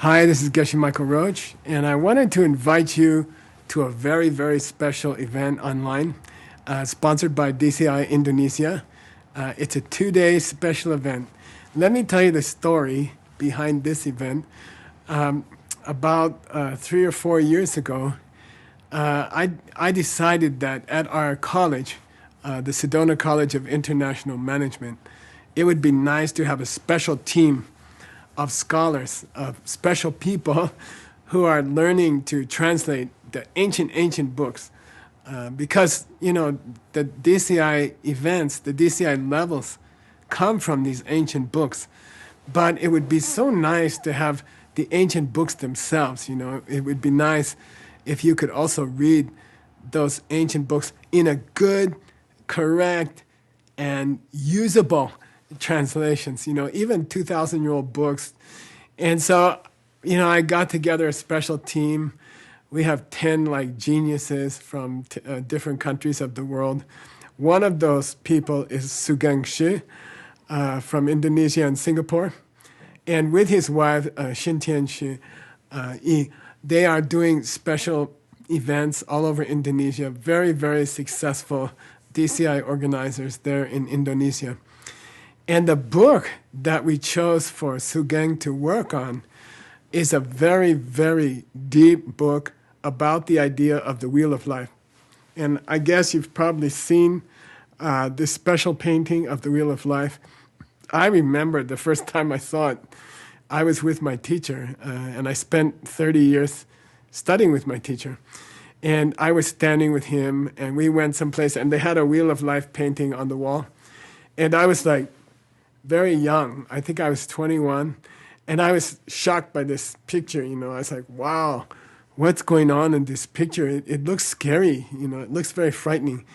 Hi, this is Geshe Michael Roach, and I wanted to invite you to a very, very special event online sponsored by DCI Indonesia. It's a 2-day special event. Let me tell you the story behind this event. About 3 or 4 years ago, I decided that at our college, the Sedona College of International Management, it would be nice to have a special team of scholars, of special people who are learning to translate the ancient books. Because, the DCI events, the DCI levels come from these ancient books. But it would be so nice to have the ancient books themselves. It would be nice if you could also read those ancient books in a good, correct, and usable translations, even 2,000-year-old books. And so, I got together a special team. We have 10 geniuses from different countries of the world. One of those people is Geshe from Indonesia and Singapore. And with his wife, Shintian Yi, they are doing special events all over Indonesia. Very, very successful DCI organizers there in Indonesia. And the book that we chose for Sugeng to work on is a very, very deep book about the idea of the Wheel of Life. And I guess you've probably seen this special painting of the Wheel of Life. I remember the first time I saw it, I was with my teacher, and I spent 30 years studying with my teacher. And I was standing with him, and we went someplace, and they had a Wheel of Life painting on the wall. And I was very young. I think I was 21. And I was shocked by this picture. I was like, wow, what's going on in this picture? It looks scary. It looks very frightening.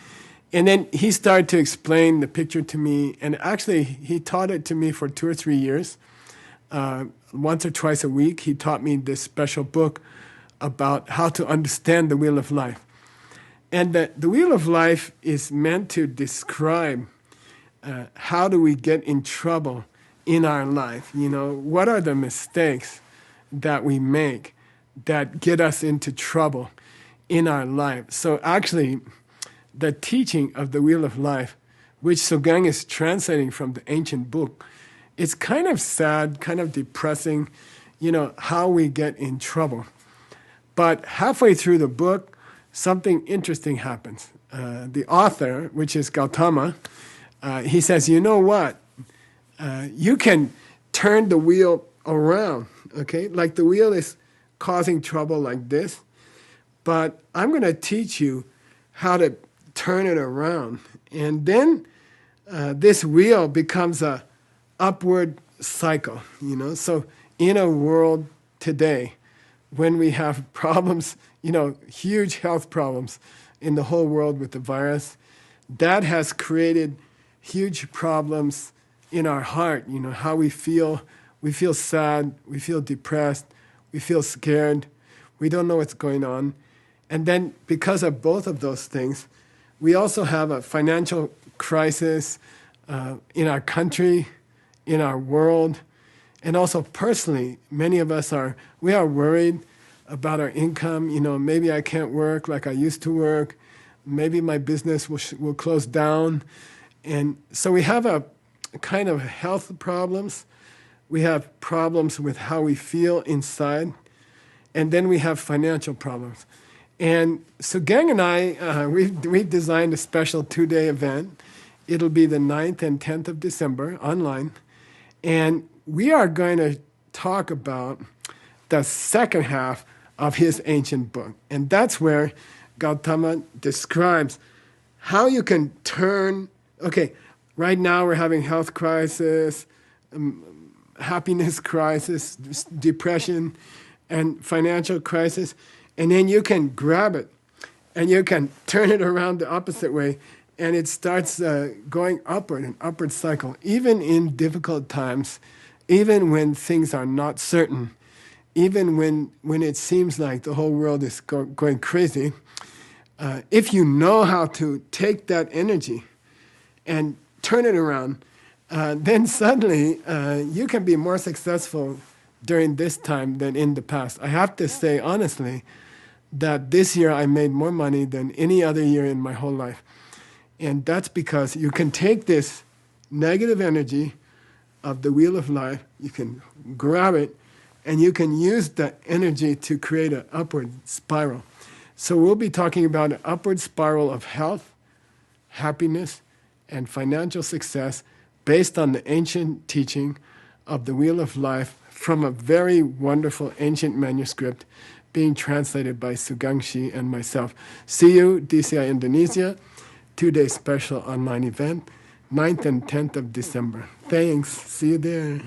And then he started to explain the picture to me. And actually, he taught it to me for 2 or 3 years. Once or twice a week, he taught me this special book about how to understand the Wheel of Life. And the Wheel of Life is meant to describe how do we get in trouble in our life? What are the mistakes that we make that get us into trouble in our life? So actually, the teaching of the Wheel of Life, which Sugeng is translating from the ancient book, it's kind of sad, kind of depressing, how we get in trouble. But halfway through the book, something interesting happens. The author, which is Gautama, he says, you know what? You can turn the wheel around, okay? Like the wheel is causing trouble like this, but I'm going to teach you how to turn it around. And then this wheel becomes a upward cycle, So in a world today, when we have problems, huge health problems in the whole world with the virus, that has created huge problems in our heart, how we feel. We feel sad, we feel depressed, we feel scared, we don't know what's going on. And then because of both of those things, we also have a financial crisis in our country, in our world, and also personally, many of us we are worried about our income. Maybe I can't work like I used to work. Maybe my business will close down. And so we have a kind of health problems. We have problems with how we feel inside. And then we have financial problems. And so Gang and I, we designed a special 2-day event. It'll be the 9th and 10th of December online. And we are going to talk about the second half of his ancient book. And that's where Gautama describes how you can turn. Okay, right now we're having health crisis, happiness crisis, depression, and financial crisis. And then you can grab it and you can turn it around the opposite way, and it starts going upward, an upward cycle. Even in difficult times, even when things are not certain, even when it seems like the whole world is going crazy, if you know how to take that energy and turn it around, then suddenly you can be more successful during this time than in the past. I have to say honestly that this year I made more money than any other year in my whole life. And that's because you can take this negative energy of the wheel of life, you can grab it, and you can use that energy to create an upward spiral. So we'll be talking about an upward spiral of health, happiness, and financial success based on the ancient teaching of the wheel of life from a very wonderful ancient manuscript being translated by Sugangshi and myself. See you, DCI Indonesia, 2-day special online event, 9th and 10th of December. Thanks. See you there.